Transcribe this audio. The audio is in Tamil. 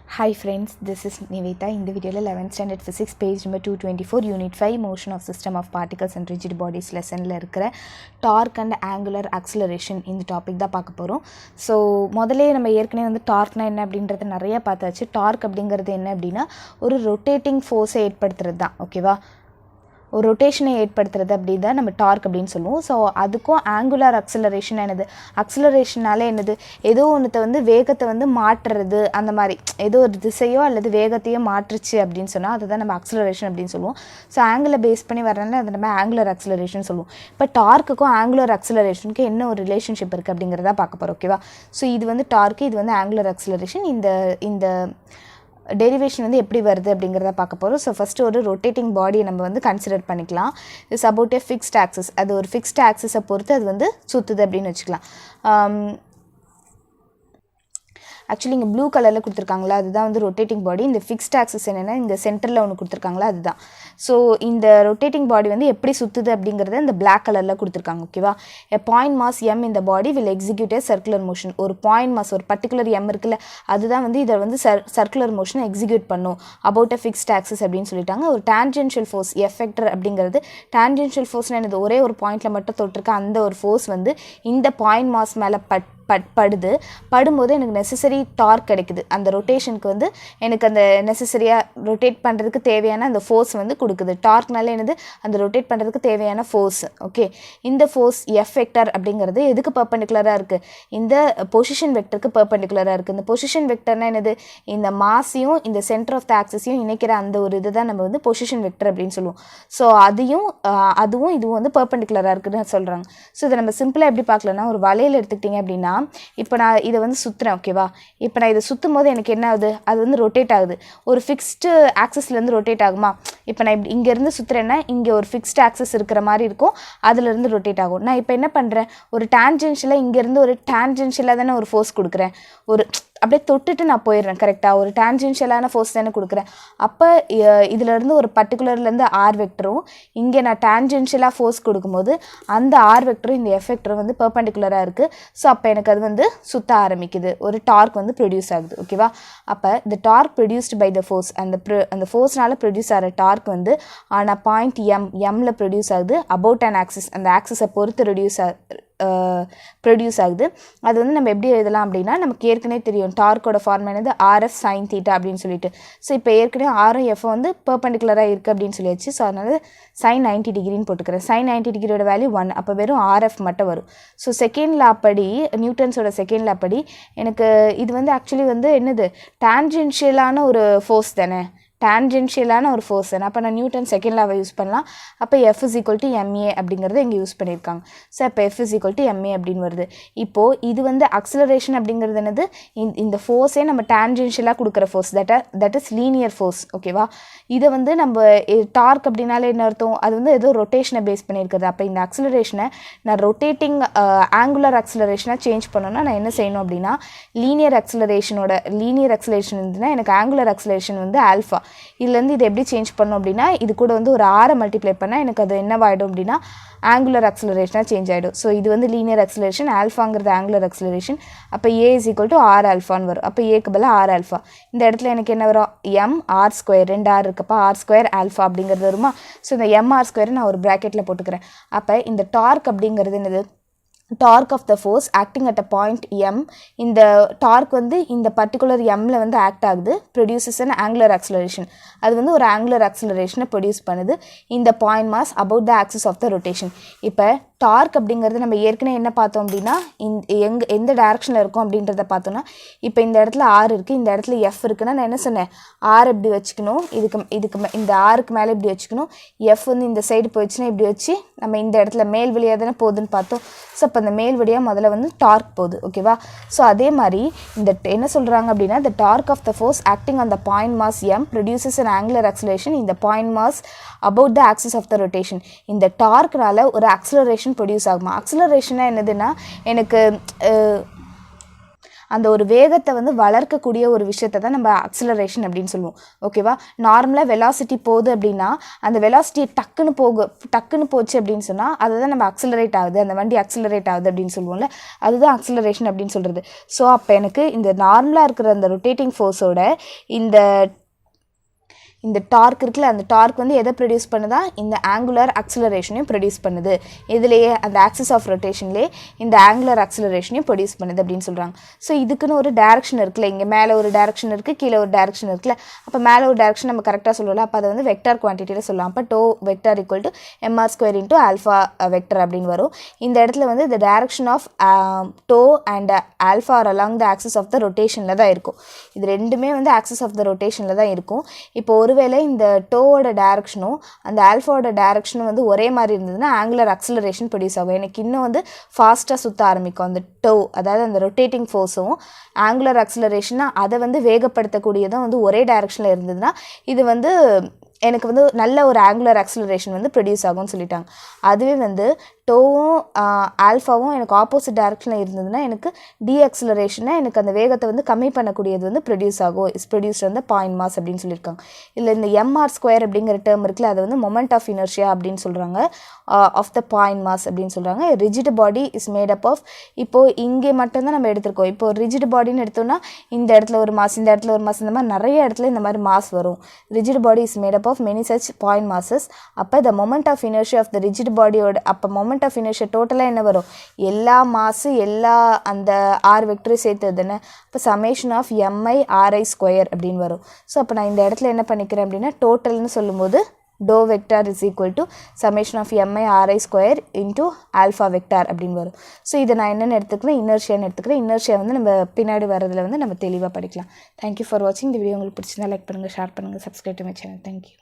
Hi friends, this is Niveta. In the video 11th standard physics page number 224 unit 5 motion of system of particles and rigid bodies lesson la irukra torque and angular acceleration இந்த டாபிக் தான் பார்க்க போகிறோம். ஸோ முதலே நம்ம ஏற்கனவே வந்து டார்க்னா என்ன அப்படின்றது நிறைய பார்த்தாச்சு. டார்க் அப்படிங்கிறது என்ன அப்படின்னா ஒரு ரொட்டேட்டிங் ஃபோர்ஸை ஏற்படுத்துறது தான். ஓகேவா, ஒரு ரொட்டேஷனை ஏற்படுத்துறது அப்படி தான் நம்ம டார்க் அப்படின்னு சொல்லுவோம். ஸோ அதுக்கும் ஆங்குலர் அக்ஸலரேஷன் என்னது, அக்ஸலரேஷனால என்னது, ஏதோ ஒன்றத்தை வந்து வேகத்தை வந்து மாற்றுறது, அந்த மாதிரி ஏதோ ஒரு திசையோ அல்லது வேகத்தையோ மாற்றுச்சு அப்படின்னு சொன்னால் அதுதான் நம்ம அக்ஸலரேஷன் அப்படின்னு சொல்லுவோம். ஸோ ஆங்கிளை பேஸ் பண்ணி வரனால அதை நம்ம ஆங்குலர் அக்ஸலரேஷன் சொல்லுவோம். இப்போ டார்க்குக்கும் ஆங்குலர் அக்ஸலரேஷனுக்கு என்ன ஒரு ரிலேஷன்ஷிப் இருக்குது அப்படிங்கிறத பார்க்க போகிறோம். ஓகேவா, ஸோ இது வந்து டார்க்கு, இது வந்து ஆங்குலர் அக்ஸலரேஷன். இந்த டெரிவேஷன் வந்து எப்படி வருது அப்படிங்கிறத பார்க்க போகிறோம். ஸோ ஃபஸ்ட்டு ஒரு ரொட்டேட்டிங் பாடியை நம்ம வந்து கன்சிடர் பண்ணிக்கலாம். It's about A fixed axis. அது ஒரு ஃபிக்ஸ்ட் ஆக்சிஸை பொறுத்து அது வந்து சுற்றுது அப்படின்னு வச்சுக்கலாம். ஆக்சுவலி இங்கே ப்ளூ கலரில் கொடுத்துருக்காங்களா, அதுதான் வந்து ரொட்டேட்டிங் பாடி. இந்த ஃபிக்ஸ்ட் ஆக்சிஸ் என்னென்னா இந்த சென்டரில் ஒன்று கொடுத்துருக்காங்களா, அதுதான். ஸோ இந்த ரொட்டேட்டிங் பாடி வந்து எப்படி சுற்றுது அப்படிங்கிறத இந்த பிளாக் கலரில் கொடுத்துருக்காங்க. ஓகேவா, எ பாயிண்ட் மாஸ் எம் இந்த பாடி will execute A circular motion. ஒரு பாயிண்ட் மாஸ், ஒரு பர்டிகுலர் எம் இருக்குல்ல, அதுதான் வந்து இதை வந்து சர்க்குலர் மோஷனை எக்ஸிக்யூட் பண்ணும் அபவுட் அ ஃபிக்ஸ்ட் ஆக்சிஸ் அப்படின்னு சொல்லிட்டாங்க. ஒரு டான்ஜென்ஷியல் ஃபோர்ஸ் எஃபெக்டர் அப்படிங்கிறது, டான்ஜென்ஷியல் ஃபோர்ஸ்னால் என்னது, ஒரே ஒரு பாயிண்டில் மட்டும் தொட்டிருக்க அந்த ஒரு ஃபோர்ஸ் வந்து இந்த பாயிண்ட் மாஸ் மேலே படும்போது எனக்கு நெசசரி டார்க் கிடைக்குது. அந்த ரொட்டேஷனுக்கு வந்து எனக்கு அந்த நெசசரியாக ரொட்டேட் பண்ணுறதுக்கு தேவையான அந்த ஃபோர்ஸ் வந்து கொடுக்குது. டார்க்னால என்னது, அந்த ரொட்டேட் பண்ணுறதுக்கு தேவையான ஃபோர்ஸ். ஓகே, இந்த ஃபோர்ஸ் எஃப் வெக்டர் அப்படிங்கிறது எதுக்கு பர்பெண்டிகுலராக இருக்குது, இந்த பொசிஷன் வெக்டருக்கு பர்பெண்டிகுலராக இருக்குது. இந்த பொசிஷன் வெக்டர்னால் என்னது, இந்த மாஸையும் இந்த சென்டர் ஆஃப் த ஆக்சிஸையும் இணைக்கிற அந்த ஒரு இது தான் நம்ம வந்து பொசிஷன் வெக்டர் அப்படின்னு சொல்லுவோம். ஸோ அதுவும் இதுவும் வந்து பர்பெண்டிகுலராக இருக்குதுன்னு சொல்கிறாங்க. ஸோ இதை நம்ம சிம்பிளாக எப்படி பார்க்கலன்னா, ஒரு வலையில் எடுத்துக்கிட்டிங்க அப்படின்னா, இப்போ நான் இதை வந்து சுற்றுறேன். ஓகேவா, இப்போ நான் இதை சுற்றும் போது எனக்கு என்ன ஆகுது, அது வந்து ரொட்டேட் ஆகுது. ஒரு ஃபிக்ஸ்டு ஆக்சிஸ்லேருந்து ரொட்டேட் ஆகுமா. இப்போ நான் இப்படி இங்கேருந்து சுற்றுறேன்னா இங்கே ஒரு ஃபிக்ஸ்டு ஆக்சிஸ் இருக்கிற மாதிரி இருக்கும், அதுலேருந்து ரொட்டேட் ஆகும். நான் இப்போ என்ன பண்ணுறேன், ஒரு டான்ஜென்ஷியலாக இங்கேருந்து ஒரு டான்ஜென்ஷியலாக தானே ஒரு ஃபோர்ஸ் கொடுக்குறேன், ஒரு அப்படியே தொட்டுட்டு நான் போயிடுறேன். கரெக்டாக ஒரு டான்ஜென்ஷியலான ஃபோர்ஸ் தானே கொடுக்குறேன். அப்போ இதிலேருந்து ஒரு பர்டிகுலர்லேருந்து ஆர் வெக்டரும் இங்கே நான் டான்ஜென்ஷியலாக ஃபோர்ஸ் கொடுக்கும்போது அந்த ஆர் வெக்டரும் இந்த எஃப் வெக்டரும் வந்து பெர்பெண்டிகுலராக இருக்குது. ஸோ அப்போ எனக்கு அது வந்து சுற்ற ஆரம்பிக்குது, ஒரு டார்க் வந்து ப்ரொடியூஸ் ஆகுது. ஓகேவா, அப்போ இந்த torque produced by the force, அந்த ஃபோர்ஸ்னால ப்ரொடியூஸ் ஆகிற டார்க் வந்து ஆன பாயிண்ட் எம்ல ப்ரொடியூஸ் ஆகுது அபவுட் அன் ஆக்சிஸ், அந்த ஆக்சிஸை பொறுத்து ப்ரொடியூஸ் ஆகுது. அது வந்து நம்ம எப்படி எழுதலாம் அப்படின்னா, நமக்கு ஏற்கனவே தெரியும் டார்க்கோட ஃபார்ம் என்னது, ஆர்எஃப் சைன் தீட்டா அப்படின்னு சொல்லிட்டு. ஸோ இப்போ ஏற்கனவே ஆரும் எஃப் வந்து பெர்பெண்டிகுலராக இருக்குது அப்படின்னு சொல்லியாச்சு. ஸோ அதனால் சைன் 90 டிகிரின்னு போட்டுக்கிறேன். சைன் 90 டிகிரியோட வேல்யூ 1, அப்போ வெறும் ஆர்எஃப் மட்டும் வரும். ஸோ செகண்ட் லா படி, நியூட்டன்ஸோட செகண்ட் லா படி எனக்கு இது வந்து ஆக்சுவலி வந்து என்னது, டான்ஜென்ஷியலான ஒரு ஃபோர்ஸ் தானே, டான்ஜென்ஷியலான ஒரு ஃபோர்ஸ் தானே. அப்போ நான் நியூட்டன் செகண்ட் லாவை யூஸ் பண்ணலாம். அப்போ F is equal to MA அப்படிங்கிறத இங்கே யூஸ் பண்ணியிருக்காங்க. ஸோ அப்போ F is equal to MA அப்படின்னு வருது. இப்போது இது வந்து அக்ஸலரேஷன் அப்படிங்கிறது என்னது, இந்த ஃபோர்ஸே நம்ம டான்ஜென்ஷியலாக கொடுக்குற force, that is linear force. ஓகேவா, இதை வந்து நம்ம டார்க் அப்படின்னாலே என்ன அர்த்தம், அது வந்து ஏதோ ரொட்டேஷனை பேஸ் பண்ணியிருக்கிறது. அப்போ இந்த அக்ஸலரேஷனை நான் ரொட்டேட்டிங் ஆங்குலர் அக்ஸலரேஷனாக சேஞ்ச் பண்ணணும்னா நான் என்ன செய்யணும் அப்படின்னா, லீனியர் அக்ஸலரேஷன் இருந்ததுன்னா எனக்கு ஆங்குலர் அக்ஸலரேஷன் வந்து ஆல்ஃபா. இதுலேருந்து இதை எப்படி சேஞ்ச் பண்ணோம் அப்படின்னா, இது கூட வந்து ஒரு ஆரை மல்டிப்ளை பண்ணால் எனக்கு அது என்னவாயிடும் அப்படின்னா ஆங்குலர் அக்ஸலரேஷனாக சேஞ்ச் ஆகிடும். ஸோ இது வந்து லீனியர் அக்ஸலரேஷன், ஆல்ஃபாங்கிறது ஆங்குலர் அக்ஸலரேஷன். அப்போ ஏ இஸ் ஈக்குவல் டு ஆர் ஆல்ஃபான்னு வரும். அப்போ ஏக்கு பதிலாக ஆர் ஆல்ஃபா. இந்த இடத்துல எனக்கு என்ன வரும், எம் ஆர் ஸ்கொயர், 2 ஆர் இருக்கப்போ ஆர் ஸ்கொயர் ஆல்ஃபா அப்படிங்கிறது வருமா. ஸோ இந்த எம்ஆர் ஸ்கொயரை நான் ஒரு ப்ராக்கெட்டில் போட்டுக்கிறேன். அப்போ இந்த டார்க் அப்படிங்கிறது என்னது, torque of the force acting at a point M. இந்த டார்க் வந்து இந்த பர்டிகுலர் எம்மில் வந்து ஆக்ட் ஆகுது, ப்ரொடியூசஸ் அன் ஆங்குலர் அக்ஸலரேஷன். அது வந்து ஒரு ஆங்குலர் அக்ஸலரேஷனை ப்ரொடியூஸ் பண்ணுது இந்த point mass about the axis of the rotation. இப்போ டார்க் அப்படிங்கிறது நம்ம ஏற்கனவே என்ன பார்த்தோம் அப்படின்னா, எந்த டைரக்ஷனில் இருக்கும் அப்படின்றத பார்த்தோன்னா, இப்போ இந்த இடத்துல ஆர் இருக்குது, இந்த இடத்துல எஃப் இருக்குன்னா நான் என்ன சொன்னேன், ஆர் இப்படி வச்சுக்கணும், இதுக்கு இந்த ஆருக்கு மேலே இப்படி வச்சுக்கணும், எஃப் வந்து இந்த சைடு போயிடுச்சுன்னா இப்படி வச்சு நம்ம இந்த இடத்துல மேல் வழியாக தானே போகுதுன்னு பார்த்தோம். ஸோ அப்போ அந்த மேல் வழியாக முதல்ல வந்து டார்க் போகுது. ஓகேவா, ஸோ அதே மாதிரி இந்த என்ன சொல்கிறாங்க அப்படின்னா, the torque of the force acting on the point mass m produces an angular acceleration இந்த point mass about the axis of the rotation. இந்த டார்க்னால ஒரு அக்ஸலரேஷன் ப்ரொடியூஸ் ஆகுமா. அக்ஸலரேஷனாக என்னதுன்னா, எனக்கு அந்த ஒரு வேகத்தை வந்து வளர்க்கக்கூடிய ஒரு விஷயத்தை தான் நம்ம அக்ஸலரேஷன் அப்படின்னு சொல்லுவோம். ஓகேவா? நார்மலாக வெலாசிட்டி போகுது அப்படின்னா அந்த வெலாசிட்டியை டக்குன்னு போச்சு அப்படின்னு சொன்னால் அதுதான் நம்ம அக்ஸலரேட் ஆகுது, அந்த வண்டி அக்ஸலரேட் ஆகுது அப்படின்னு சொல்லுவோம்ல, அதுதான் அக்ஸலரேஷன் அப்படின்னு சொல்கிறது. ஸோ அப்போ எனக்கு இந்த நார்மலாக இருக்கிற அந்த ரொட்டேட்டிங் ஃபோர்ஸோட இந்த டார்க் இருக்குல்ல, அந்த டார்க் வந்து எதை ப்ரொடியூஸ் பண்ணுதா? இந்த ஆங்குலர் அக்ஸலரேஷனையும் ப்ரொடியூஸ் பண்ணுது. இதுலேயே அந்த ஆக்சிஸ் ஆஃப் ரொட்டேஷன்லேயே இந்த ஆங்குலர் அக்ஸலரேஷனையும் ப்ரொடியூஸ் பண்ணுது அப்படின்னு சொல்கிறாங்க. ஸோ இதுக்குன்னு ஒரு டேரக்ஷன் இருக்குல்ல, இங்கே மேலே ஒரு டேரக்ஷன் இருக்குது, கீழே ஒரு டேரக்ஷன் இருக்குல்ல. அப்போ மேலே ஒரு டேரக்ஷன் நம்ம கரெக்டாக சொல்லலாம். அப்போ அதை வந்து வெக்டார் குவான்டிட்டியில் சொல்லலாம். அப்போ tau vector equal to mr² into alpha vector அப்படின்னு வரும். இந்த இடத்துல வந்து இந்த direction of tau and alpha are along the axis of the ரொட்டேஷனில் தான் இருக்கும். இது ரெண்டுமே வந்து ஆக்சிஸ் ஆஃப் த ரொட்டேஷனில் தான் இருக்கும். இப்போ ஒருவேளை இந்த டோவோட டைரக்ஷனும் அந்த ஆல்ஃபாவோட டைரக்ஷனும் வந்து ஒரே மாதிரி இருந்ததுன்னா ஆங்குலர் அக்ஸலரேஷன் ப்ரொடியூஸ் ஆகும். எனக்கு இன்னும் வந்து ஃபாஸ்ட்டாக சுற்ற ஆரம்பிக்கும் அந்த டோ, அதாவது அந்த ரொட்டேட்டிங் ஃபோர்ஸும் ஆங்குலர் அக்ஸலரேஷனா அதை வந்து வேகப்படுத்தக்கூடியதும் வந்து ஒரே டைரக்ஷனில் இருந்ததுன்னா இது வந்து எனக்கு வந்து நல்ல ஒரு ஆங்குலர் அக்ஸலரேஷன் வந்து ப்ரொடியூஸ் ஆகும்னு சொல்லிட்டாங்க. அதுவே வந்து டோவும் ஆல்ஃபாவும் எனக்கு ஆப்போசிட் டைரக்ஷனில் இருந்ததுன்னா எனக்கு டீஅக்ஸலரேஷனாக எனக்கு அந்த வேகத்தை வந்து கம்மி பண்ணக்கூடியது வந்து ப்ரொடியூஸ் ஆகும். இஸ் ப்ரொடியூஸ்ட் வந்து பாயிண்ட் மாஸ் அப்படின்னு சொல்லியிருக்காங்க. இல்லை இந்த mr² அப்படிங்கிற டேர்ம் இருக்குல்ல, அது வந்து மொமெண்ட் ஆஃப் இனர்ஷியா அப்படின்னு சொல்கிறாங்க, ஆஃப் த பாயிண்ட் மாஸ் அப்படின்னு சொல்கிறாங்க. Rigid body is made up of, இப்போது இங்கே மட்டும்தான் நம்ம எடுத்திருக்கோம். இப்போ ரிஜிட் பாடின்னு எடுத்தோம்னா இந்த இடத்துல ஒரு மாஸ், இந்த இடத்துல ஒரு மாஸ், இந்த மாதிரி நிறைய இடத்துல இந்த மாதிரி மாஸ் வரும். Rigid body is made up of many such point masses. அப்போ the moment of inertia of the rigid பாடியோட, அப்போ மொமெண்ட் ஆஃப் இனர்ஷியா டோட்டலாக என்ன வரும்? எல்லா மாசு எல்லா அந்த ஆர் வெக்டரும் சேர்த்தது தானே. இப்போ சமேஷன் ஆஃப் mi/ri² அப்படின்னு வரும். ஸோ அப்போ நான் இந்த இடத்துல என்ன பண்ணிக்கிறேன் அப்படின்னா டோட்டல்னு சொல்லும்போது tau vector is equal to summation of mi/ri² into alpha vector அப்படின்னு வரும். ஸோ இதை நான் என்னென்னு எடுத்துக்கிறேன்? இனர்ஷியான்னு எடுத்துக்கிறேன். இனர்ஷியா வந்து நம்ம பின்னாடி வரதில் வந்து நம்ம தெளிவாக படிக்கலாம். தேங்க்யூ ஃபார் வாட்சிங். இந்த வீடியோ உங்களுக்கு பிடிச்சிருந்தா லைக் பண்ணுங்கள், ஷேர் பண்ணுங்கள், subscribe to my channel. Thank you.